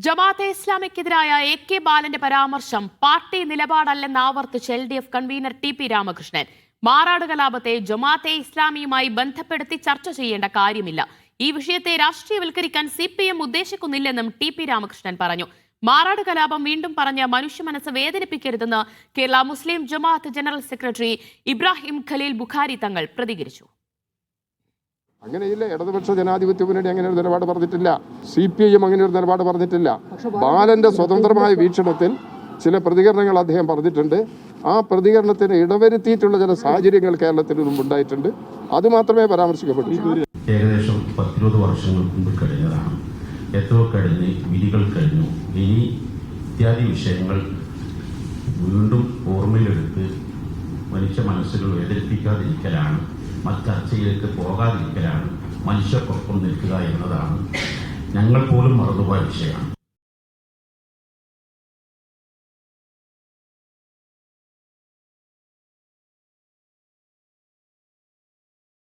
Jamaat-e ഇസ്ലാമിക്കെതിരായ AK ബാലന്റെ പരാമർശം party നിലപാടല്ലെന്ന് ആവർത്തിച്ച് LDF convener TP Ramakrishnan. Marad കലാപത്തെ ജമാഅത്തെ ഇസ്ലാമിയുമായി ബന്ധപ്പെടുത്തി ചർച്ച ചെയ്യേണ്ട കാര്യമില്ല. ഈ വിഷയത്തെ രാഷ്ട്രീയവൽക്കരിക്കാൻ CPM ഉദ്ദേശിക്കുന്നില്ലെന്നും TP രാമകൃഷ്ണൻ പറഞ്ഞു. മാറാട് കലാപം വീണ്ടും പറഞ്ഞ് മനുഷ്യ മനസ്സ് വേദനിപ്പിക്കരുതെന്ന് കേരള മുസ്ലിം ജമാഅത്ത് ജനറൽ സെക്രട്ടറി ഇബ്രാഹിം ഖലീൽ ബുഖാരി തങ്ങൾ പ്രതികരിച്ചു. അങ്ങനെയില്ല. ഇടതുപക്ഷ ജനാധിപത്യ മുന്നണി അങ്ങനെ ഒരു നിലപാട് പറഞ്ഞിട്ടില്ല. CPIM അങ്ങനെ ഒരു നിലപാട് പറഞ്ഞിട്ടില്ല. ബാലന്റെ സ്വതന്ത്രമായ വീക്ഷണത്തിൽ ചില പ്രതികരണങ്ങൾ അദ്ദേഹം പറഞ്ഞിട്ടുണ്ട്. ആ പ്രതികരണത്തിന് ഇടവരുത്തിയിട്ടുള്ള ചില സാഹചര്യങ്ങൾ കേരളത്തിന് മുമ്പുണ്ടായിട്ടുണ്ട്. അത് മാത്രമേ പരാമർശിക്കപ്പെട്ടു. ഏകദേശം 10-20 വർഷങ്ങൾ മുമ്പ് കഴിഞ്ഞതാണ്. എത്രയോ കഴിഞ്ഞ് വിധികൾ കഴിഞ്ഞു. ഇനി ഇത്യാദി വിഷയങ്ങൾ വീണ്ടും ഓർമ്മയിലെടുത്ത് മനുഷ്യ മനസ്സുകൾ വേദനിപ്പിക്കാതിരിക്കലാണ്, ചർച്ചയിലേക്ക് പോകാതിരിക്കലാണ്, മനുഷ്യർക്കൊപ്പം നിൽക്കുക എന്നതാണ് ഞങ്ങൾ പോലും മറന്നുപോയ വിഷയമാണ്.